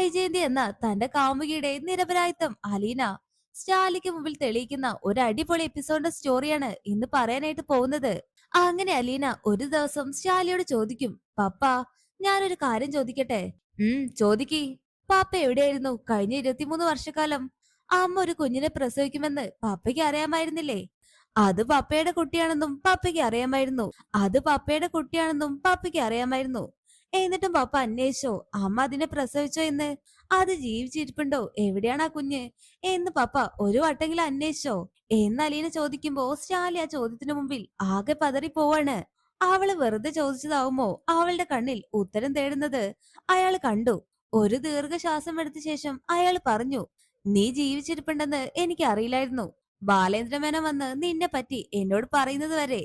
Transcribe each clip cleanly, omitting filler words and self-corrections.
വൈജയന്തി എന്ന തന്റെ കാമുകിയുടെ നിരപരാധിത്വം അലീന സ്റ്റാലിക്ക് മുമ്പിൽ തെളിയിക്കുന്ന ഒരു അടിപൊളി എപ്പിസോഡിന്റെ സ്റ്റോറിയാണ് ഇന്ന് പറയാനായിട്ട് പോകുന്നത്. അങ്ങനെ അലീന ഒരു ദിവസം സ്റ്റാലിയോട് ചോദിക്കും, പപ്പ, ഞാനൊരു കാര്യം ചോദിക്കട്ടെ? ചോദിക്കി. പാപ്പ എവിടെയായിരുന്നു കഴിഞ്ഞ 23 വർഷക്കാലം? അമ്മ ഒരു കുഞ്ഞിനെ പ്രസവിക്കുമെന്ന് പപ്പയ്ക്ക് അറിയാമായിരുന്നില്ലേ? അത് പപ്പയുടെ കുട്ടിയാണെന്നും പപ്പയ്ക്ക് അറിയാമായിരുന്നു. അത് പപ്പയുടെ കുട്ടിയാണെന്നും പപ്പയ്ക്ക് അറിയാമായിരുന്നു. എന്നിട്ടും പപ്പ അന്വേഷിച്ചോ അമ്മ അതിനെ പ്രസവിച്ചോ എന്ന്? അത് ജീവിച്ചിരിപ്പുണ്ടോ, എവിടെയാണ് ആ കുഞ്ഞ് എന്ന് പപ്പ ഒരു വട്ടെങ്കിലും അന്വേഷിച്ചോ എന്ന് അലീന ചോദിക്കുമ്പോ സ്റ്റാലി ആ ചോദ്യത്തിന് മുമ്പിൽ ആകെ പതറി പോവാണ്. അവള് വെറുതെ ചോദിച്ചതാവുമോ അവളുടെ കണ്ണിൽ ഉത്തരം തേടുന്നത് അയാൾ കണ്ടു. ഒരു ദീർഘശ്വാസം എടുത്ത ശേഷം അയാൾ പറഞ്ഞു, നീ ജീവിച്ചിരിപ്പുണ്ടെന്ന് എനിക്ക് അറിയില്ലായിരുന്നു. ബാലേന്ദ്രമേനോൻ വന്ന് നിന്നെ പറ്റി എന്നോട് പറയുന്നത് വരെ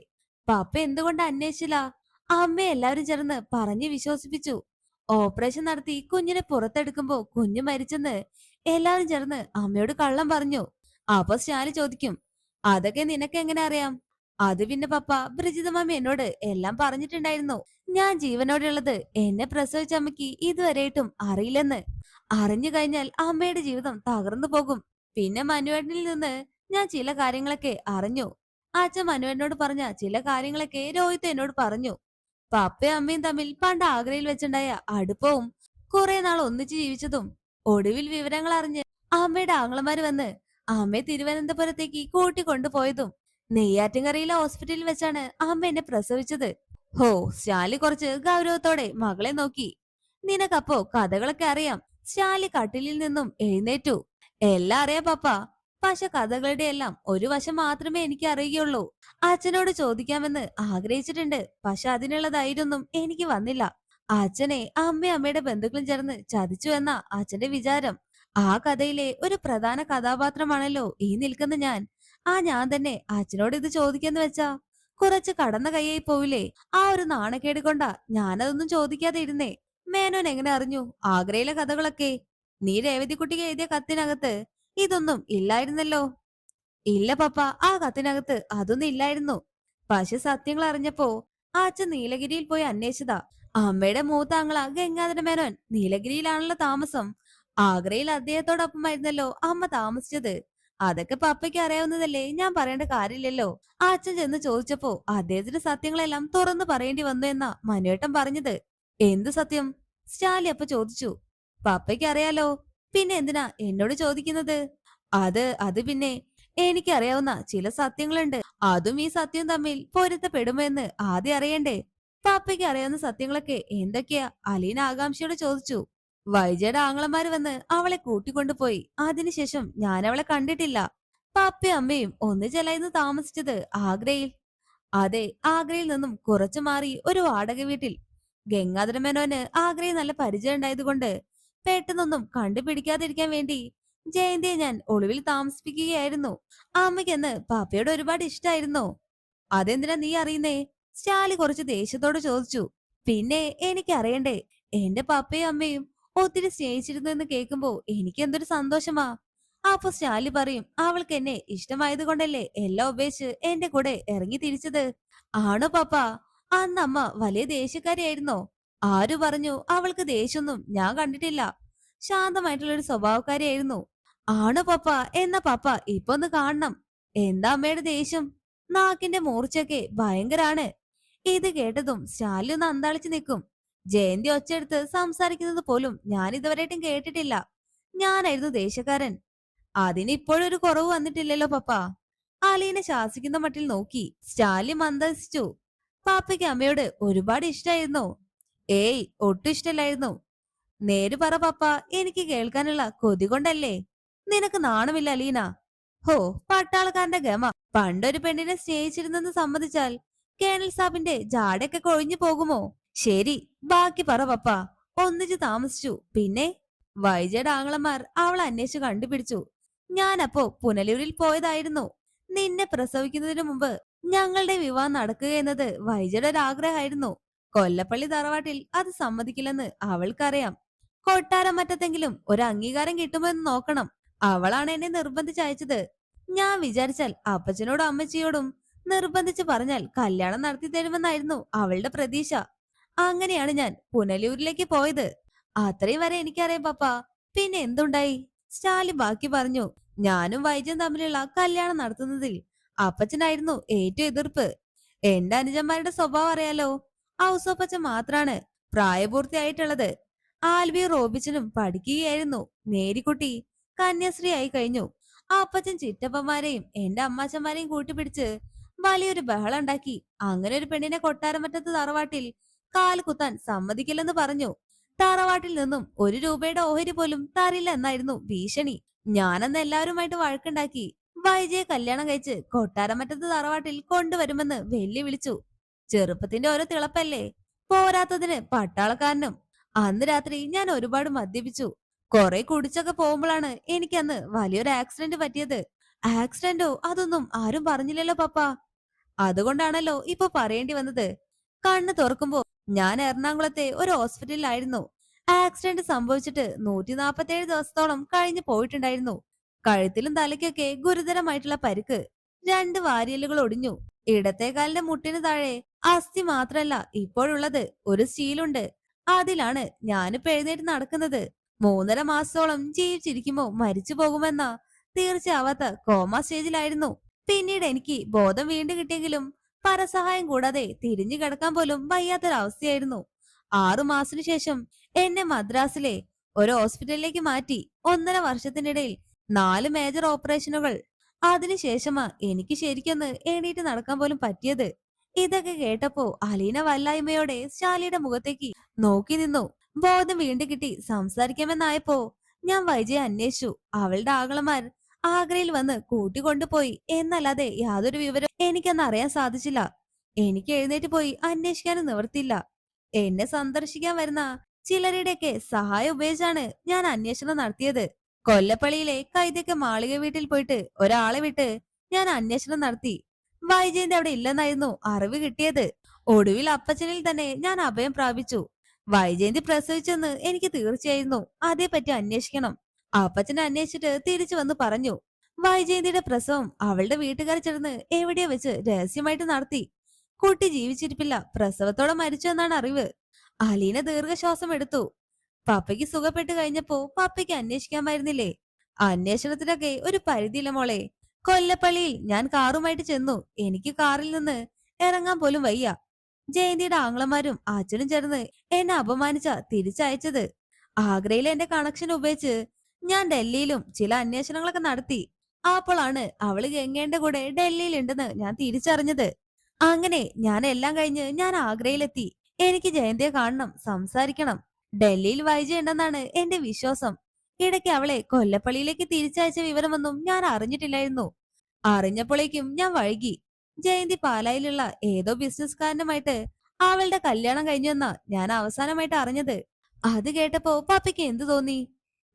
പപ്പ എന്തുകൊണ്ട് അന്വേഷിച്ചില്ല? അമ്മ എല്ലാവരും ചേർന്ന് പറഞ്ഞു വിശ്വസിപ്പിച്ചു. ഓപ്പറേഷൻ നടത്തി കുഞ്ഞിനെ പുറത്തെടുക്കുമ്പോ കുഞ്ഞ് മരിച്ചെന്ന് എല്ലാവരും ചേർന്ന് അമ്മയോട് കള്ളം പറഞ്ഞു. അപ്പൊ സ്റ്റാലി ചോദിക്കും, അതൊക്കെ നിനക്ക് എങ്ങനെ അറിയാം? അത് പിന്നെ പപ്പ, ബ്രിജിത മാമി എന്നോട് എല്ലാം പറഞ്ഞിട്ടുണ്ടായിരുന്നു. ഞാൻ ജീവനോടെയുള്ളത് എന്നെ പ്രസവിച്ച അമ്മയ്ക്ക് ഇതുവരെയായിട്ടും അറിയില്ലെന്ന്. അറിഞ്ഞു കഴിഞ്ഞാൽ അമ്മയുടെ ജീവിതം തകർന്നു പോകും. പിന്നെ മനുവേട്ടനിൽ നിന്ന് ഞാൻ ചില കാര്യങ്ങളൊക്കെ അറിഞ്ഞു. അച്ഛൻ മനുവേട്ടനോട് പറഞ്ഞ ചില കാര്യങ്ങളൊക്കെ രോഹിത് എന്നോട് പറഞ്ഞു. പപ്പയും അമ്മയും തമ്മിൽ പണ്ട് ആഗ്രയിൽ വെച്ചുണ്ടായ അടുപ്പവും കുറെ നാൾ ഒന്നിച്ചു ജീവിച്ചതും ഒടുവിൽ വിവരങ്ങൾ അറിഞ്ഞ് അമ്മയുടെ ആങ്ങളമാര് വന്ന് അമ്മയെ തിരുവനന്തപുരത്തേക്ക് കൂട്ടിക്കൊണ്ടുപോയതും നെയ്യാറ്റിൻകരയിലെ ഹോസ്പിറ്റലിൽ വെച്ചാണ് അമ്മ എന്നെ പ്രസവിച്ചത്. ഹോ, ശാലി കുറച്ച് ഗൗരവത്തോടെ മകളെ നോക്കി. നിനക്കപ്പോ കഥകളൊക്കെ അറിയാം? ശാലി കട്ടിലിൽ നിന്നും എഴുന്നേറ്റു. എല്ലാം അറിയാം പപ്പ, പക്ഷെ കഥകളുടെ എല്ലാം ഒരു വശം മാത്രമേ എനിക്ക് അറിയുകയുള്ളൂ. അച്ഛനോട് ചോദിക്കാമെന്ന് ആഗ്രഹിച്ചിട്ടുണ്ട്, പക്ഷെ അതിനുള്ള ധൈര്യമൊന്നും എനിക്ക് വന്നില്ല. അച്ഛനെ അമ്മയും അമ്മയുടെ ബന്ധുക്കളും ചേർന്ന് ചതിച്ചു എന്ന അച്ഛന്റെ വിചാരം. ആ കഥയിലെ ഒരു പ്രധാന കഥാപാത്രമാണല്ലോ ഈ നിൽക്കുന്ന ഞാൻ. ഞാൻ തന്നെ അച്ഛനോട് ഇത് ചോദിക്കാന്ന് വെച്ചാ കുറച്ച് കടന്ന കൈയായി പോവില്ലേ? ആ ഒരു നാണക്കേട് കൊണ്ടാ ഞാനതൊന്നും ചോദിക്കാതെ ഇരുന്നേ. മേനോൻ എങ്ങനെ അറിഞ്ഞു ആഗ്രയിലെ കഥകളൊക്കെ? നീ രേവതിക്കുട്ടിക്ക് എഴുതിയ കത്തിനകത്ത് ഇതൊന്നും ഇല്ലായിരുന്നല്ലോ. ഇല്ല പപ്പ, ആ കത്തിനകത്ത് അതൊന്നും ഇല്ലായിരുന്നു. പക്ഷെ സത്യങ്ങൾ അറിഞ്ഞപ്പോ അച്ഛൻ നീലഗിരിയിൽ പോയി അന്വേഷിച്ചതാ. അമ്മയുടെ മൂത്ത ആങ്ങള ഗംഗാധര മേനോൻ നീലഗിരിയിലാണല്ലോ താമസം. ആഗ്രയിൽ അദ്ദേഹത്തോടൊപ്പമായിരുന്നല്ലോ അമ്മ താമസിച്ചത്. അതൊക്കെ പപ്പയ്ക്ക് അറിയാവുന്നതല്ലേ, ഞാൻ പറയേണ്ട കാര്യമില്ലല്ലോ. അച്ഛൻ ചെന്ന് ചോദിച്ചപ്പോ അദ്ദേഹത്തിന് സത്യങ്ങളെല്ലാം തുറന്നു പറയേണ്ടി വന്നു എന്നാ മനുവേട്ടൻ പറഞ്ഞത്. എന്ത് സത്യം? സ്റ്റാലി അപ്പൊ ചോദിച്ചു. പപ്പയ്ക്ക് അറിയാലോ, പിന്നെ എന്തിനാ എന്നോട് ചോദിക്കുന്നത്? അത് പിന്നെ എനിക്കറിയാവുന്ന ചില സത്യങ്ങളുണ്ട്. അതും ഈ സത്യവും തമ്മിൽ പൊരുത്തപ്പെടുമോ എന്ന് ആദ്യം അറിയണ്ടേ? പപ്പയ്ക്ക് അറിയാവുന്ന സത്യങ്ങളൊക്കെ എന്തൊക്കെയാ? അലീന ആകാംക്ഷയോട് ചോദിച്ചു. വൈജയുടെ ആങ്ങളമാര് വന്ന് അവളെ കൂട്ടിക്കൊണ്ടുപോയി. അതിനുശേഷം ഞാൻ അവളെ കണ്ടിട്ടില്ല. പപ്പയും അമ്മയും ഒന്നിച്ചല്ലായിരുന്നു താമസിച്ചത് ആഗ്രയിൽ. അതെ, ആഗ്രയിൽ നിന്നും കുറച്ചു മാറി ഒരു വാടക വീട്ടിൽ. ഗംഗാധര മേനോന് ആഗ്രയിൽ നല്ല പരിചയം ഉണ്ടായതുകൊണ്ട് പെട്ടെന്നൊന്നും കണ്ടുപിടിക്കാതിരിക്കാൻ വേണ്ടി ജയന്തിയെ ഞാൻ ഒളിവിൽ താമസിപ്പിക്കുകയായിരുന്നു. അമ്മയ്ക്കെന്ന് പാപ്പയോട് ഒരുപാട് ഇഷ്ടായിരുന്നോ? അതെന്തിനാ നീ അറിയുന്നേ? സ്റ്റാലി കുറച്ച് ദേഷ്യത്തോട് ചോദിച്ചു. പിന്നെ എനിക്കറിയണ്ടേ, എന്റെ പപ്പയും അമ്മയും ഒത്തിരി സ്നേഹിച്ചിരുന്നു എന്ന് കേൾക്കുമ്പോ എനിക്ക് എന്തൊരു സന്തോഷമാ. അപ്പൊ സ്റ്റാലി പറയും, അവൾക്ക് എന്നെ ഇഷ്ടമായത് കൊണ്ടല്ലേ എല്ലാം ഉപേക്ഷിച്ച് എന്റെ കൂടെ ഇറങ്ങി തിരിച്ചത്. ആണോ പപ്പ? അന്ന് അമ്മ വലിയ ദേഷ്യക്കാരിയായിരുന്നോ? ആരു പറഞ്ഞു അവൾക്ക് ദേഷ്യൊന്നും ഞാൻ കണ്ടിട്ടില്ല. ശാന്തമായിട്ടുള്ളൊരു സ്വഭാവക്കാരിയായിരുന്നു. ആണോ പപ്പ? എന്നാ പപ്പ ഇപ്പൊ ഒന്ന് കാണണം. എന്താ അമ്മയുടെ ദേഷ്യം? നാക്കിന്റെ മൂർച്ചയൊക്കെ ഭയങ്കരാണ്. ഇത് കേട്ടതും ശാലി ഒന്ന് അന്താളിച്ചു നിൽക്കും. ജയന്തി ഒച്ചെടുത്ത് സംസാരിക്കുന്നത് പോലും ഞാൻ ഇതുവരെയായിട്ടും കേട്ടിട്ടില്ല. ഞാനായിരുന്നു ദേഷ്യക്കാരൻ. അതിന് ഇപ്പോഴൊരു കുറവ് വന്നിട്ടില്ലല്ലോ പപ്പ. അലീനെ ശാസിക്കുന്ന മട്ടിൽ നോക്കി സ്റ്റാലി മന്ദസിച്ചു. പാപ്പയ്ക്ക് അമ്മയോട് ഒരുപാട് ഇഷ്ടായിരുന്നോ? ഏയ്, ഒട്ടും ഇഷ്ടല്ലായിരുന്നു. നേര് പറ പപ്പ, എനിക്ക് കേൾക്കാനുള്ള കൊതി കൊണ്ടല്ലേ? നിനക്ക് നാണമില്ല അലീന? ഹോ, പട്ടാളക്കാരന്റെ ഗമ. പണ്ടൊരു പെണ്ണിനെ സ്നേഹിച്ചിരുന്നെന്ന് സമ്മതിച്ചാൽ കേണൽ സാബിന്റെ ജാടയൊക്കെ കൊഴിഞ്ഞു പോകുമോ? ശരി, ബാക്കി പറ പപ്പ. ഒന്നിച്ച് താമസിച്ചു, പിന്നെ? വൈജയുടെ ആങ്ങളമാർ അവളെ അന്വേഷിച്ചു കണ്ടുപിടിച്ചു. ഞാനപ്പോ പുനലൂരിൽ പോയതായിരുന്നു. നിന്നെ പ്രസവിക്കുന്നതിന് മുമ്പ് ഞങ്ങളുടെ വിവാഹം നടക്കുക എന്നത് വൈജയുടെ ഒരു ആഗ്രഹമായിരുന്നു. കൊല്ലപ്പള്ളി തറവാട്ടിൽ അത് സമ്മതിക്കില്ലെന്ന് അവൾക്കറിയാം. കൊട്ടാരം മറ്റത്തെങ്കിലും ഒരു അംഗീകാരം കിട്ടുമോ എന്ന് നോക്കണം. അവളാണ് എന്നെ നിർബന്ധിച്ചയച്ചത്. ഞാൻ വിചാരിച്ചാൽ അപ്പച്ചനോടും അമ്മച്ചിയോടും നിർബന്ധിച്ച് പറഞ്ഞാൽ കല്യാണം നടത്തി തരുമെന്നായിരുന്നു അവളുടെ പ്രതീക്ഷ. അങ്ങനെയാണ് ഞാൻ പുനലൂരിലേക്ക് പോയത്. അത്രയും വരെ എനിക്കറിയാം പപ്പ. പിന്നെ എന്തുണ്ടായി? സ്റ്റാലി ബാക്കി പറഞ്ഞു. ഞാനും വൈദ്യം തമ്മിലുള്ള കല്യാണം നടത്തുന്നതിൽ അപ്പച്ചനായിരുന്നു ഏറ്റവും എതിർപ്പ്. എന്റെ അനുജന്മാരുടെ സ്വഭാവം അറിയാലോ. ഔസോപ്പച്ചൻ മാത്രാണ് പ്രായപൂർത്തിയായിട്ടുള്ളത്. ആൽബി റോബിച്ചനും പഠിക്കുകയായിരുന്നു. മേരിക്കുട്ടി കന്യാസ്ത്രീ ആയി കഴിഞ്ഞു. ആ അപ്പച്ചൻ ചിറ്റപ്പന്മാരെയും എന്റെ അമ്മാച്ചന്മാരെയും കൂട്ടിപ്പിടിച്ച് വലിയൊരു ബഹളം ഉണ്ടാക്കി. അങ്ങനെ ഒരു പെണ്ണിനെ കൊട്ടാരമറ്റത്ത് തറവാട്ടിൽ കാല് കുത്താൻ സമ്മതിക്കില്ലെന്ന് പറഞ്ഞു. തറവാട്ടിൽ നിന്നും 1 രൂപയുടെ ഓഹരി പോലും തരില്ല എന്നായിരുന്നു ഭീഷണി. ഞാനന്ന് എല്ലാവരുമായിട്ട് വഴക്കുണ്ടാക്കി. വൈജയെ കല്യാണം കഴിച്ച് കൊട്ടാരമറ്റത്ത് തറവാട്ടിൽ കൊണ്ടുവരുമെന്ന് വെല്ലുവിളിച്ചു. ചെറുപ്പത്തിന്റെ ഓരോ തിളപ്പല്ലേ. പോരാത്തതിന് പട്ടാളക്കാരനും. അന്ന് രാത്രി ഞാൻ ഒരുപാട് മദ്യപിച്ചു. കുറെ കുടിച്ചൊക്കെ പോകുമ്പോഴാണ് എനിക്കന്ന് വലിയൊരു ആക്സിഡന്റ് പറ്റിയത്. ആക്സിഡന്റോ അതൊന്നും ആരും പറഞ്ഞില്ലല്ലോ പപ്പ. അതുകൊണ്ടാണല്ലോ ഇപ്പൊ പറയേണ്ടി വന്നത്. കണ്ണ് തുറക്കുമ്പോ ഞാൻ എറണാകുളത്തെ ഒരു ഹോസ്പിറ്റലിലായിരുന്നു. ആക്സിഡന്റ് സംഭവിച്ചിട്ട് 147 ദിവസത്തോളം കഴിഞ്ഞു പോയിട്ടുണ്ടായിരുന്നു. കഴുത്തിലും തലയ്ക്കൊക്കെ ഗുരുതരമായിട്ടുള്ള പരിക്ക്. 2 വാരിയലുകൾ ഒടിഞ്ഞു. ഇടത്തെ കാലിന്റെ മുട്ടിന് താഴെ അസ്ഥി മാത്രല്ല ഇപ്പോഴുള്ളത് ഒരു സ്റ്റീലുണ്ട്. അതിലാണ് ഞാനിപ്പോ എഴുന്നേറ്റ് നടക്കുന്നത്. 3.5 മാസത്തോളം ജീവിച്ചിരിക്കുമ്പോ മരിച്ചു പോകുമെന്ന തീർച്ചയാവാത്ത കോമ സ്റ്റേജിലായിരുന്നു. പിന്നീട് എനിക്ക് ബോധം വീണ്ടും കിട്ടിയെങ്കിലും പരസഹായം കൂടാതെ തിരിഞ്ഞു കിടക്കാൻ പോലും വയ്യാത്തൊരവസ്ഥയായിരുന്നു. 6 മാസത്തിനു ശേഷം എന്നെ മദ്രാസിലെ ഒരു ഹോസ്പിറ്റലിലേക്ക് മാറ്റി. 1.5 വർഷത്തിനിടയിൽ 4 മേജർ ഓപ്പറേഷനുകൾ. അതിനുശേഷമാ എനിക്ക് ശരിക്കൊന്ന് എണീറ്റ് നടക്കാൻ പോലും പറ്റിയത്. ഇതൊക്കെ കേട്ടപ്പോ അലീന വല്ലായ്മയോടെ ശാലിയുടെ മുഖത്തേക്ക് നോക്കി നിന്നു. ബോധം വീണ്ടും കിട്ടി സംസാരിക്കാമെന്നായപ്പോ ഞാൻ വൈജയെ അന്വേഷിച്ചു. അവളുടെ ആങ്ങളമാർ ആഗ്രയിൽ വന്ന് കൂട്ടിക്കൊണ്ടുപോയി എന്നല്ലാതെ യാതൊരു വിവരം എനിക്കന്ന് അറിയാൻ സാധിച്ചില്ല. എനിക്ക് എഴുന്നേറ്റ് പോയി അന്വേഷിക്കാനും നിവർത്തില്ല. എന്നെ സന്ദർശിക്കാൻ വരുന്ന ചിലരുടെയൊക്കെ സഹായം ഉപയോഗിച്ചാണ് ഞാൻ അന്വേഷണം നടത്തിയത്. കൊല്ലപ്പള്ളിയിലെ കൈതയ്ക്ക് മാളിക വീട്ടിൽ പോയിട്ട് ഒരാളെ വിട്ട് ഞാൻ അന്വേഷണം നടത്തി. വൈജയന്തി അവിടെ ഇല്ലെന്നായിരുന്നു അറിവ് കിട്ടിയത്. ഒടുവിൽ അപ്പച്ചനിൽ തന്നെ ഞാൻ അഭയം പ്രാപിച്ചു. വൈജയന്തി പ്രസവിച്ചെന്ന് എനിക്ക് തീർച്ചയായിരുന്നു. അതേപറ്റി അന്വേഷിക്കണം. അപ്പച്ചനെ അന്വേഷിച്ചിട്ട് തിരിച്ചു വന്ന് പറഞ്ഞു. വൈജയന്തിയുടെ പ്രസവം അവളുടെ വീട്ടുകാർ ചേർന്ന് എവിടെയോ വെച്ച് രഹസ്യമായിട്ട് നടത്തി. കുട്ടി ജീവിച്ചിരിപ്പില്ല, പ്രസവത്തോടെ മരിച്ചു എന്നാണ് അറിവ്. അലീന ദീർഘശ്വാസം എടുത്തു. പപ്പയ്ക്ക് സുഖപ്പെട്ട് കഴിഞ്ഞപ്പോ പപ്പയ്ക്ക് അന്വേഷിക്കാമായിരുന്നില്ലേ? അന്വേഷണത്തിനൊക്കെ ഒരു പരിധിയില്ല മോളെ. കൊല്ലപ്പള്ളിയിൽ ഞാൻ കാറുമായിട്ട് ചെന്നു. എനിക്ക് കാറിൽ നിന്ന് ഇറങ്ങാൻ പോലും വയ്യ. ജയന്തിയുടെ ആങ്ങളമാരും അച്ഛനും ചേർന്ന് എന്നെ അപമാനിച്ച തിരിച്ചയച്ചത്. ആഗ്രയിലെ എന്റെ കണക്ഷൻ ഉപയോഗിച്ച് ഞാൻ ഡൽഹിയിലും ചില അന്വേഷണങ്ങളൊക്കെ നടത്തി. അപ്പോഴാണ് അവള് ഗംഗേന്റെ കൂടെ ഡൽഹിയിലുണ്ടെന്ന് ഞാൻ തിരിച്ചറിഞ്ഞത്. അങ്ങനെ ഞാൻ എല്ലാം കഴിഞ്ഞ് ഞാൻ ആഗ്രയിലെത്തി. എനിക്ക് ജയന്തിയെ കാണണം, സംസാരിക്കണം. ഡൽഹിയിൽ വൈജയ ഉണ്ടെന്നാണ് എന്റെ വിശ്വാസം. ഇടയ്ക്ക് അവളെ കൊല്ലപ്പള്ളിയിലേക്ക് തിരിച്ചയച്ച വിവരമൊന്നും ഞാൻ അറിഞ്ഞിട്ടില്ലായിരുന്നു. അറിഞ്ഞപ്പോഴേക്കും ഞാൻ വൈകി. ജയന്തി പാലായിലുള്ള ഏതോ ബിസിനസ്കാരനുമായിട്ട് അവളുടെ കല്യാണം കഴിഞ്ഞെന്നാ ഞാൻ അവസാനമായിട്ട് അറിഞ്ഞത്. അത് കേട്ടപ്പോ പാപ്പയ്ക്ക് എന്തു തോന്നി?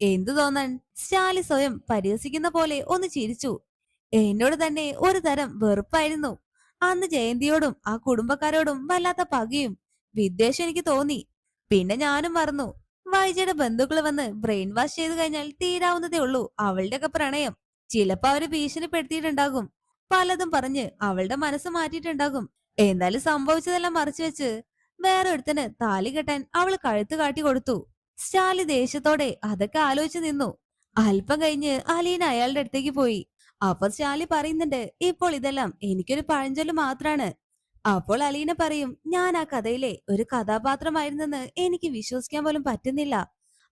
എന്തു തോന്നാൻ? സ്റ്റാലി സ്വയം പരിഹസിക്കുന്ന പോലെ ഒന്ന് ചിരിച്ചു. എന്നോട് തന്നെ ഒരു തരം വെറുപ്പായിരുന്നു. അന്ന് ജയന്തിയോടും ആ കുടുംബക്കാരോടും വല്ലാത്ത പകയും വിദ്വേഷം എനിക്ക് തോന്നി. പിന്നെ ഞാനും മറന്നു. വൈജയുടെ ബന്ധുക്കൾ വന്ന് ബ്രെയിൻ വാഷ് ചെയ്ത് കഴിഞ്ഞാൽ തീരാവുന്നതേ ഉള്ളൂ അവളുടെയൊക്കെ പ്രണയം. ചിലപ്പോ അവര് ഭീഷണിപ്പെടുത്തിയിട്ടുണ്ടാകും. പലതും പറഞ്ഞ് അവളുടെ മനസ്സ് മാറ്റിയിട്ടുണ്ടാകും. എന്നാലും സംഭവിച്ചതെല്ലാം മറച്ചുവെച്ച് വേറൊരുത്തന് താലി കെട്ടാൻ അവൾ കഴുത്ത് കാട്ടി കൊടുത്തു. സ്റ്റാലി ദേഷ്യത്തോടെ അതൊക്കെ ആലോചിച്ചു നിന്നു. അല്പം കഴിഞ്ഞ് അലീന അയാളുടെ അടുത്തേക്ക് പോയി. അപ്പൊ സ്റ്റാലി പറയുന്നുണ്ട്, ഇപ്പോൾ ഇതെല്ലാം എനിക്കൊരു പഴഞ്ചൊല്ല് മാത്രാണ്. അപ്പോൾ അലീന പറയും, ഞാൻ ആ കഥയിലെ ഒരു കഥാപാത്രമായിരുന്നെന്ന് എനിക്ക് വിശ്വസിക്കാൻ പോലും പറ്റുന്നില്ല.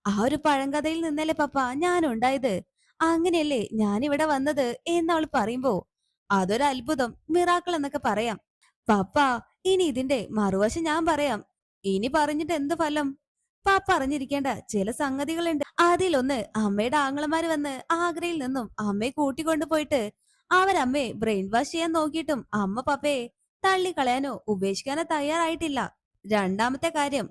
ആ ഒരു പഴങ്കഥയിൽ നിന്നല്ലേ പപ്പ ഞാൻ ഉണ്ടായത്. അങ്ങനെയല്ലേ ഞാൻ ഇവിടെ വന്നത് എന്നവൾ പറയുമ്പോ അതൊരു അത്ഭുതം, മിറാക്കിൾ എന്നൊക്കെ പറയാം. പപ്പ, ഇനി ഇതിന്റെ മറുവശം ഞാൻ പറയാം. ഇനി പറഞ്ഞിട്ട് എന്ത് ഫലം? പപ്പ അറിഞ്ഞിരിക്കേണ്ട ചില സംഗതികളുണ്ട്. അതിലൊന്ന്, അമ്മയുടെ ആങ്ങളമാര് വന്ന് ആഗ്രയിൽ നിന്നും അമ്മയെ കൂട്ടിക്കൊണ്ടുപോയിട്ട് അവരമ്മയെ ബ്രെയിൻ വാഷ് ചെയ്യാൻ നോക്കിയിട്ടും അമ്മ പപ്പയെ തള്ളിക്കളയാനോ ഉപേക്ഷിക്കാനോ തയ്യാറായിട്ടില്ല. രണ്ടാമത്തെ കാര്യം,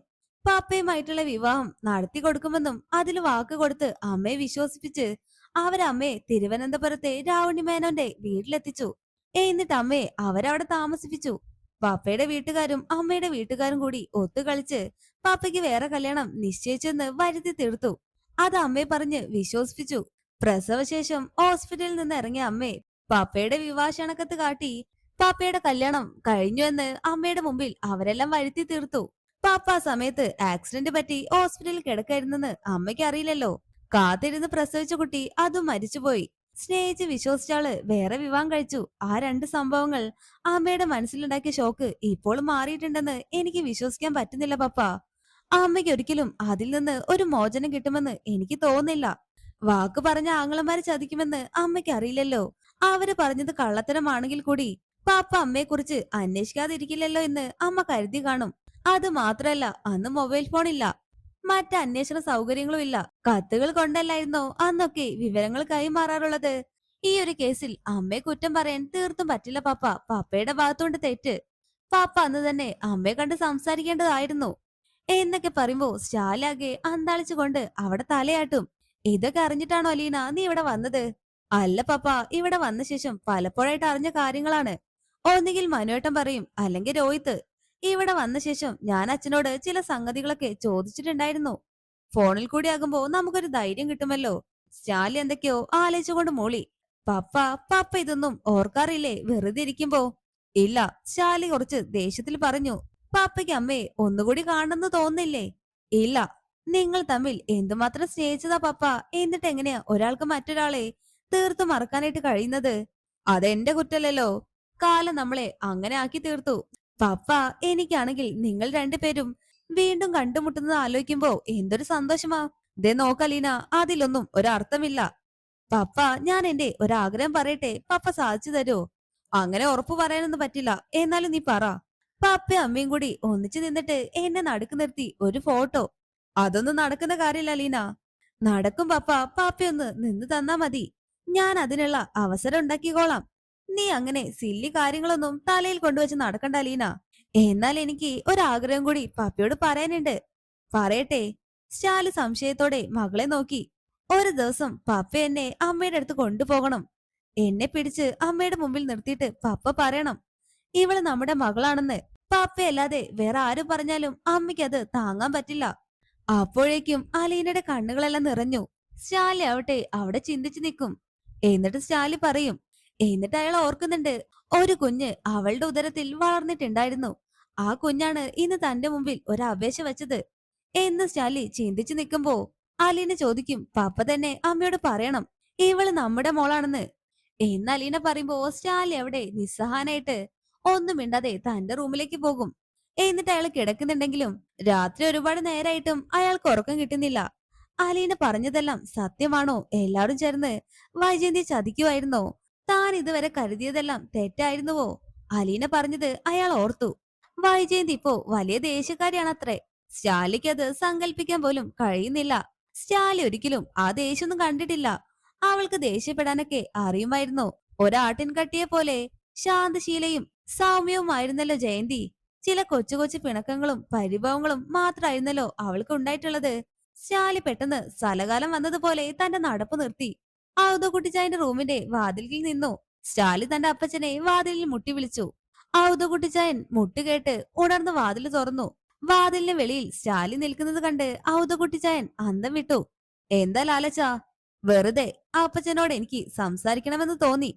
പപ്പയുമായിട്ടുള്ള വിവാഹം നടത്തി കൊടുക്കുമെന്നും അതിൽ വാക്ക് കൊടുത്ത് അമ്മയെ വിശ്വസിപ്പിച്ച് അവരമ്മയെ തിരുവനന്തപുരത്തെ രാവുണ്ണി മേനോന്റെ വീട്ടിലെത്തിച്ചു. എന്നിട്ട് അമ്മയെ അവരവിടെ താമസിപ്പിച്ചു. പപ്പയുടെ വീട്ടുകാരും അമ്മയുടെ വീട്ടുകാരും കൂടി ഒത്തുകളിച്ച് പപ്പയ്ക്ക് വേറെ കല്യാണം നിശ്ചയിച്ചെന്ന് വരുത്തി തീർത്തു. അത് അമ്മയെ പറഞ്ഞ് വിശ്വസിപ്പിച്ചു. പ്രസവശേഷം ഹോസ്പിറ്റലിൽ നിന്ന് ഇറങ്ങിയ അമ്മയെ പപ്പയുടെ വിവാഹക്ഷണക്കത്ത് കാട്ടി പാപ്പയുടെ കല്യാണം കഴിഞ്ഞു എന്ന് അമ്മയുടെ മുമ്പിൽ അവരെല്ലാം വരുത്തി തീർത്തു. പാപ്പ ആ സമയത്ത് ആക്സിഡന്റ് പറ്റി ഹോസ്പിറ്റലിൽ കിടക്കായിരുന്നെന്ന് അമ്മയ്ക്ക് അറിയില്ലല്ലോ. കാത്തിരുന്ന് പ്രസവിച്ച കുട്ടി അതും മരിച്ചുപോയി. സ്നേഹിച്ച് വിശ്വസിച്ചാള് വേറെ വിവാഹം കഴിച്ചു. ആ രണ്ട് സംഭവങ്ങൾ അമ്മയുടെ മനസ്സിലുണ്ടാക്കിയ ഷോക്ക് ഇപ്പോൾ മാറിയിട്ടുണ്ടെന്ന് എനിക്ക് വിശ്വസിക്കാൻ പറ്റുന്നില്ല പപ്പ. അമ്മയ്ക്ക് ഒരിക്കലും അതിൽ നിന്ന് ഒരു മോചനം കിട്ടുമെന്ന് എനിക്ക് തോന്നുന്നില്ല. വാക്ക് പറഞ്ഞ ആങ്ങളമാരെ ചതിക്കുമെന്ന് അമ്മയ്ക്ക് അറിയില്ലല്ലോ. അവര് പറഞ്ഞത് കള്ളത്തരമാണെങ്കിൽ കൂടി പാപ്പ അമ്മയെക്കുറിച്ച് അന്വേഷിക്കാതിരിക്കില്ലല്ലോ എന്ന് അമ്മ കരുതി കാണും. അത് മാത്രല്ല, അന്ന് മൊബൈൽ ഫോൺ ഇല്ല, മറ്റ് അന്വേഷണ സൗകര്യങ്ങളും ഇല്ല. കത്തുകൾ കൊണ്ടല്ലായിരുന്നോ അന്നൊക്കെ വിവരങ്ങൾ കൈമാറാറുള്ളത്. ഈ ഒരു കേസിൽ അമ്മയെ കുറ്റം പറയാൻ തീർത്തും പറ്റില്ല പപ്പ. പപ്പയുടെ ഭാഗത്തുണ്ട് തെറ്റ്. പാപ്പ അന്ന് തന്നെ അമ്മയെ കണ്ട് സംസാരിക്കേണ്ടതായിരുന്നു എന്നൊക്കെ പറയുമ്പോ ശാലാകെ അന്താളിച്ചുകൊണ്ട് അവിടെ തലയാട്ടും. ഇതൊക്കെ അറിഞ്ഞിട്ടാണോ അലീന നീ ഇവിടെ വന്നത്? അല്ല പപ്പ, ഇവിടെ വന്ന ശേഷം പലപ്പോഴായിട്ട് അറിഞ്ഞ കാര്യങ്ങളാണ്. ഒന്നുകിൽ മനുവേട്ടൻ പറയും, അല്ലെങ്കിൽ രോഹിത്ത്. ഇവിടെ വന്ന ശേഷം ഞാൻ അച്ഛനോട് ചില സംഗതികളൊക്കെ ചോദിച്ചിട്ടുണ്ടായിരുന്നു. ഫോണിൽ കൂടി ആകുമ്പോ നമുക്കൊരു ധൈര്യം കിട്ടുമല്ലോ. സ്റ്റാലി എന്തൊക്കെയോ ആലോചിച്ചുകൊണ്ട് മൂളി. പപ്പ പപ്പ ഇതൊന്നും ഓർക്കാറില്ലേ വെറുതെ ഇരിക്കുമ്പോ? ഇല്ല, ശാലി കുറച്ച് ദേഷ്യത്തിൽ പറഞ്ഞു. പാപ്പയ്ക്ക് അമ്മയെ ഒന്നുകൂടി കാണണമെന്ന് തോന്നില്ലേ? ഇല്ല. നിങ്ങൾ തമ്മിൽ എന്തുമാത്രം സ്നേഹിച്ചതാ പപ്പ. എന്നിട്ട് എങ്ങനെയാ ഒരാൾക്ക് മറ്റൊരാളെ തീർത്തു മറക്കാനായിട്ട് കഴിയുന്നത്? അതെന്റെ കുറ്റല്ലല്ലോ. കാലം നമ്മളെ അങ്ങനെ ആക്കി തീർത്തു. പപ്പ, എനിക്കാണെങ്കിൽ നിങ്ങൾ രണ്ടുപേരും വീണ്ടും കണ്ടുമുട്ടുന്നത് ആലോചിക്കുമ്പോ എന്തൊരു സന്തോഷമാ. ദേ നോക്കലീന, അതിലൊന്നും ഒരർത്ഥമില്ല. പപ്പ, ഞാൻ എന്റെ ഒരാഗ്രഹം പറയട്ടെ, പപ്പ സാധിച്ചു തരുമോ? അങ്ങനെ ഉറപ്പു പറയാനൊന്നും പറ്റില്ല, എന്നാലും നീ പറ. പപ്പയും അമ്മയും കൂടി ഒന്നിച്ചു നിന്നിട്ട് എന്നെ നടുക്ക് നിർത്തി ഒരു ഫോട്ടോ. അതൊന്നും നടക്കുന്ന കാര്യമില്ല അലീന. നടക്കും പപ്പ, പാപ്പയൊന്ന് നിന്ന് തന്നാ മതി. ഞാൻ അതിനുള്ള അവസരം ഉണ്ടാക്കിക്കോളാം. നീ അങ്ങനെ സില്ലി കാര്യങ്ങളൊന്നും തലയിൽ കൊണ്ടുവച്ച് നടക്കണ്ട അലീന. എന്നാൽ എനിക്ക് ഒരാഗ്രഹം കൂടി പപ്പയോട് പറയാനുണ്ട്. പറയട്ടെ? ശാലു സംശയത്തോടെ മകളെ നോക്കി. ഒരു ദിവസം പപ്പ എന്നെ അമ്മയുടെ അടുത്ത് കൊണ്ടുപോകണം. എന്നെ പിടിച്ച് അമ്മയുടെ മുമ്പിൽ നിർത്തിയിട്ട് പപ്പ പറയണം, ഇവള് നമ്മുടെ മകളാണെന്ന്. പപ്പയല്ലാതെ വേറെ ആരും പറഞ്ഞാലും അമ്മയ്ക്ക് അത് താങ്ങാൻ പറ്റില്ല. അപ്പോഴേക്കും അലീനയുടെ കണ്ണുകളെല്ലാം നിറഞ്ഞു. സ്റ്റാലി ആവട്ടെ അവിടെ ചിന്തിച്ചു നിൽക്കും. എന്നിട്ട് സ്റ്റാലി പറയും, എന്നിട്ട് അയാൾ ഓർക്കുന്നുണ്ട്, ഒരു കുഞ്ഞ് അവളുടെ ഉദരത്തിൽ വളർന്നിട്ടുണ്ടായിരുന്നു. ആ കുഞ്ഞാണ് ഇന്ന് തന്റെ മുമ്പിൽ ഒരു അപേക്ഷ വെച്ചത് എന്ന് സ്റ്റാലി ചിന്തിച്ചു നിൽക്കുമ്പോ അലീന ചോദിക്കും, പപ്പ തന്നെ അമ്മയോട് പറയണം ഇവള് നമ്മുടെ മോളാണെന്ന്. എന്ന് അലീന പറയുമ്പോ സ്റ്റാലി അവിടെ നിസ്സഹാനായിട്ട് ഒന്നും മിണ്ടാതെ തന്റെ റൂമിലേക്ക് പോകും. എന്നിട്ട് അയാൾ കിടക്കുന്നുണ്ടെങ്കിലും രാത്രി ഒരുപാട് നേരായിട്ടും അയാൾക്ക് ഉറക്കം കിട്ടുന്നില്ല. അലീന പറഞ്ഞതെല്ലാം സത്യമാണോ? എല്ലാവരും ചേർന്ന് വൈജയന്തി ചതിക്കുമായിരുന്നോ? താൻ ഇതുവരെ കരുതിയതെല്ലാം തെറ്റായിരുന്നുവോ? അലീന പറഞ്ഞത് അയാൾ ഓർത്തു. വൈജയന്തി ഇപ്പോ വലിയ ദേഷ്യക്കാരിയാണത്രേ. സ്റ്റാലിക്ക് അത് സങ്കല്പിക്കാൻ പോലും കഴിയുന്നില്ല. സ്റ്റാലി ഒരിക്കലും ആ ദേഷ്യമൊന്നും കണ്ടിട്ടില്ല. അവൾക്ക് ദേഷ്യപ്പെടാനൊക്കെ അറിയുമായിരുന്നു. ഒരാട്ടിൻകട്ടിയെ പോലെ ശാന്തശീലയും സൗമ്യവുമായിരുന്നല്ലോ ജയന്തി. ചില കൊച്ചു കൊച്ചു പിണക്കങ്ങളും പരിഭവങ്ങളും മാത്രമായിരുന്നല്ലോ അവൾക്ക് ഉണ്ടായിട്ടുള്ളത്. ശാലി പെട്ടെന്ന് സ്ഥലകാലം വന്നതുപോലെ തന്റെ നടപ്പ് നിർത്തി ഔദകുട്ടിച്ചായന്റെ റൂമിന്റെ വാതിലിൽ നിന്നു. സ്റ്റാലി തന്റെ അപ്പച്ചനെ വാതിലിൽ മുട്ടി വിളിച്ചു. ഔദകുട്ടിച്ചായൻ മുട്ടുകേട്ട് ഉണർന്ന് വാതിൽ തുറന്നു. വാതിലിന് വെളിയിൽ സ്റ്റാലി നിൽക്കുന്നത് കണ്ട് ഔദകുട്ടിച്ചായൻ അന്തം വിട്ടു. എന്താ ലാലച്ചാ? വെറുതെ അപ്പച്ചനോട് എനിക്ക് സംസാരിക്കണമെന്ന് തോന്നി.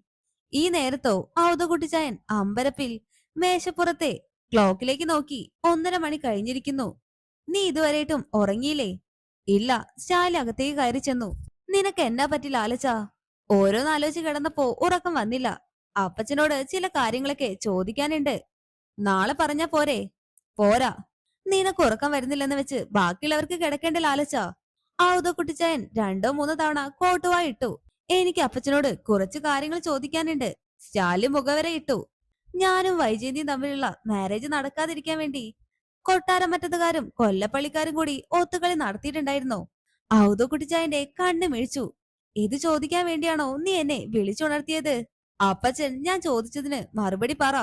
ഈ നേരത്തോ? ഔദകുട്ടിച്ചായൻ അമ്പരപ്പിൽ മേശപ്പുറത്തെ ക്ലോക്കിലേക്ക് നോക്കി. 1:30 കഴിഞ്ഞിരിക്കുന്നു. നീ ഇതുവരെയിട്ടും ഉറങ്ങിയില്ലേ? ഇല്ല. ശാലി അകത്തേക്ക് കയറി ചെന്നു. നിനക്ക് എന്നാ പറ്റി ലാലച്ചാ? ഓരോന്നാലോചിച്ച് കിടന്നപ്പോ ഉറക്കം വന്നില്ല. അപ്പച്ചനോട് ചില കാര്യങ്ങളൊക്കെ ചോദിക്കാനുണ്ട്. നാളെ പറഞ്ഞാ പോരെ? പോരാ. നിനക്ക് ഉറക്കം വരുന്നില്ലെന്ന് വെച്ച് ബാക്കിയുള്ളവർക്ക് കിടക്കേണ്ട ലാലച്ചാ. കുട്ടിച്ചായൻ 2-3 തവണ കോട്ടുവായി ഇട്ടു. എനിക്ക് അപ്പച്ചനോട് കുറച്ച് കാര്യങ്ങൾ ചോദിക്കാനുണ്ട്. സ്റ്റാലി മുഖവര ഇട്ടു. ഞാനും വൈജയന്തിയും തമ്മിലുള്ള മാരേജ് നടക്കാതിരിക്കാൻ വേണ്ടി കൊട്ടാരം മറ്റത്തുകാരും കൊല്ലപ്പള്ളിക്കാരും കൂടി ഒത്തുകളി നടത്തിയിട്ടുണ്ടായിരുന്നോ? കുട്ടിച്ചായന്റെ കണ്ണ് മിഴിച്ചു. ഇത് ചോദിക്കാൻ വേണ്ടിയാണോ നീ എന്നെ വിളിച്ചുണർത്തിയത്? അപ്പച്ചൻ ഞാൻ ചോദിച്ചതിന് മറുപടി പറ.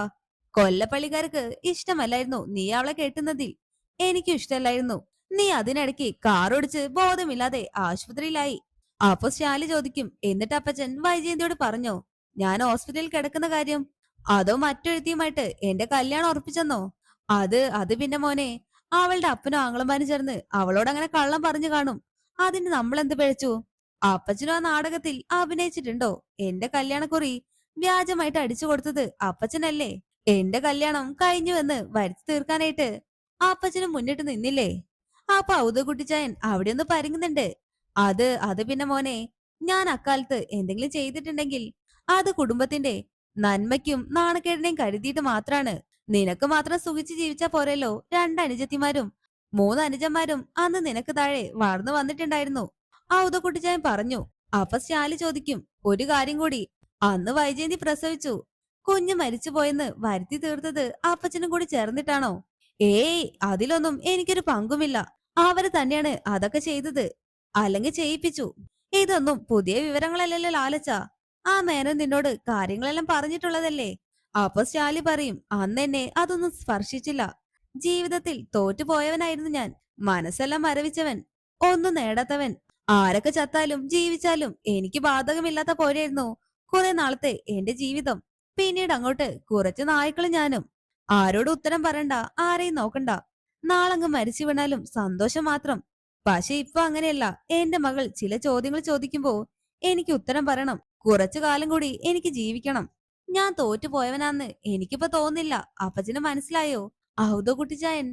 കൊല്ലപ്പള്ളിക്കാർക്ക് ഇഷ്ടമല്ലായിരുന്നു നീ അവളെ കെട്ടുന്നതിൽ. എനിക്കും ഇഷ്ടമല്ലായിരുന്നു. നീ അതിനിടയ്ക്ക് കാറോടിച്ച് ബോധമില്ലാതെ ആശുപത്രിയിലായി. അപ്പൊ ശാലി ചോദിക്കും, എന്നിട്ട് അപ്പച്ചൻ വൈജയന്തിയോട് പറഞ്ഞോ ഞാൻ ഹോസ്പിറ്റലിൽ കിടക്കുന്ന കാര്യം? അതോ മറ്റൊരുത്തിയുമായിട്ട് എന്റെ കല്യാണം ഉറപ്പിച്ചെന്നോ? അത് പിന്നെ മോനെ, അവളുടെ അപ്പനും ആങ്ങളമാരും ചേർന്ന് അവളോട് അങ്ങനെ കള്ളം പറഞ്ഞു കാണും. അതിന് നമ്മൾ എന്ത് പിഴച്ചു? അപ്പച്ചനും ആ നാടകത്തിൽ അഭിനയിച്ചിട്ടുണ്ടോ? എന്റെ കല്യാണക്കുറി വ്യാജമായിട്ട് അടിച്ചു കൊടുത്തത് അപ്പച്ചനല്ലേ? എന്റെ കല്യാണം കഴിഞ്ഞു എന്ന് വരുത്തി തീർക്കാനായിട്ട് അപ്പച്ചനും മുന്നിട്ട് നിന്നില്ലേ? ആ കുട്ടിച്ചായൻ അവിടെ ഒന്ന് പരുങ്ങുന്നുണ്ട്. അത് പിന്നെ മോനെ, ഞാൻ അക്കാലത്ത് എന്തെങ്കിലും ചെയ്തിട്ടുണ്ടെങ്കിൽ അത് കുടുംബത്തിന്റെ നന്മയ്ക്കും നാണക്കേടിനെയും കരുതിയിട്ട് മാത്രാണ്. നിനക്ക് മാത്രം സുഖിച്ച് ജീവിച്ചാ പോരല്ലോ. രണ്ടനുജത്തിമാരും മൂന്നനുജന്മാരും അന്ന് നിനക്ക് താഴെ വളർന്നു വന്നിട്ടുണ്ടായിരുന്നു. ഔതക്കുട്ടിച്ചായൻ പറഞ്ഞു. അപ്പൊ ശാലി ചോദിക്കും, ഒരു കാര്യം കൂടി, അന്ന് വൈജയന്തി പ്രസവിച്ചു കുഞ്ഞ് മരിച്ചുപോയെന്ന് വരുത്തി തീർത്തത് അപ്പച്ചനും കൂടി ചേർന്നിട്ടാണോ? ഏയ്, അതിലൊന്നും എനിക്കൊരു പങ്കുമില്ല. അവര് തന്നെയാണ് അതൊക്കെ ചെയ്തത്, അല്ലെങ്കിൽ ചെയ്യിപ്പിച്ചു. ഇതൊന്നും പുതിയ വിവരങ്ങളല്ലല്ലോ ലാലച്ച. ആ മേനോൻ നിന്നോട് കാര്യങ്ങളെല്ലാം പറഞ്ഞിട്ടുള്ളതല്ലേ? അപ്പൊ ശാലി പറയും, അന്നെന്നെ അതൊന്നും സ്പർശിച്ചില്ല. ജീവിതത്തിൽ തോറ്റുപോയവനായിരുന്നു ഞാൻ. മനസ്സെല്ലാം മരവിച്ചവൻ, ഒന്നും നേടാത്തവൻ. ആരൊക്കെ ചത്താലും ജീവിച്ചാലും എനിക്ക് ബാധകമില്ലാത്ത പോലെയായിരുന്നു കുറെ നാളത്തെ എന്റെ ജീവിതം. പിന്നീട് അങ്ങോട്ട് കുറച്ചു നായ്ക്കള് ഞാനും. ആരോടും ഉത്തരം പറയണ്ട, ആരെയും നോക്കണ്ട. നാളങ്ങ് മരിച്ചു വീണാലും സന്തോഷം മാത്രം. പക്ഷെ ഇപ്പൊ അങ്ങനെയല്ല. എന്റെ മകൾ ചില ചോദ്യങ്ങൾ ചോദിക്കുമ്പോ എനിക്ക് ഉത്തരം പറയണം. കുറച്ചു കാലം കൂടി എനിക്ക് ജീവിക്കണം. ഞാൻ തോറ്റുപോയവനാന്ന് എനിക്കിപ്പോ തോന്നില്ല. അപ്പച്ചന് മനസ്സിലായോ? ഔതകുട്ടിച്ചായൻ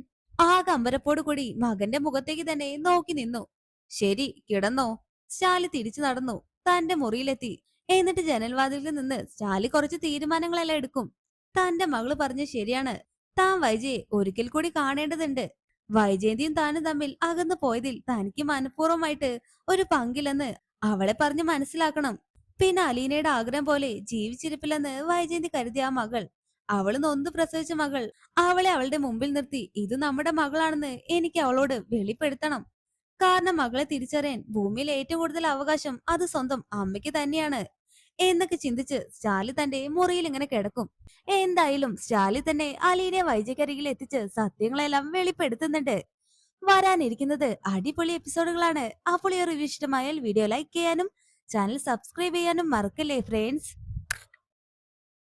ആ കമ്പരപ്പോട് കൂടി മകന്റെ മുഖത്തേക്ക് തന്നെ നോക്കി നിന്നു. ശരി, കിടന്നോ. സ്റ്റാലി തിരിച്ചു നടന്നു തന്റെ മുറിയിലെത്തി. എന്നിട്ട് ജനൽവാതിലിൽ നിന്ന് സ്റ്റാലി കുറച്ച് തീരുമാനങ്ങളെല്ലാം എടുക്കും. തന്റെ മകള് പറഞ്ഞ ശരിയാണ്. താൻ വൈജയെ ഒരിക്കൽ കൂടി കാണേണ്ടതുണ്ട്. വൈജയന്തിയും താനും തമ്മിൽ അകന്നു പോയതിൽ തനിക്ക് മനഃപൂർവ്വമായിട്ട് ഒരു പങ്കില്ലെന്ന് അവളെ പറഞ്ഞ് മനസ്സിലാക്കണം. പിന്നെ അലീനയുടെ ആഗ്രഹം പോലെ ജീവിച്ചിരിപ്പില്ലെന്ന് വൈജയന്തി കരുതിയ ആ മകൾ, അവള് നൊന്ത് പ്രസവിച്ച മകൾ, അവളെ അവളുടെ മുമ്പിൽ നിർത്തി ഇത് നമ്മുടെ മകളാണെന്ന് എനിക്ക് അവളോട് വെളിപ്പെടുത്തണം. കാരണം മകളെ തിരിച്ചറിയാൻ ഭൂമിയിൽ ഏറ്റവും കൂടുതൽ അവകാശം അത് സ്വന്തം അമ്മയ്ക്ക് തന്നെയാണ് എന്നൊക്കെ ചിന്തിച്ച് സ്റ്റാലി തന്റെ മുറിയിൽ ഇങ്ങനെ കിടക്കും. എന്തായാലും സ്റ്റാലി തന്നെ അലീനെ വൈജക്കരികിൽ എത്തിച്ച് സത്യങ്ങളെല്ലാം വെളിപ്പെടുത്തുന്നുണ്ട്. വരാനിരിക്കുന്നത് അടിപൊളി എപ്പിസോഡുകളാണ്. അപ്പോൾ ഈ റിവ്യൂ ഇഷ്ടമായാൽ വീഡിയോ ലൈക്ക് ചെയ്യാനും ചാനൽ സബ്സ്ക്രൈബ് ചെയ്യാനും മറക്കല്ലേ ഫ്രണ്ട്സ്.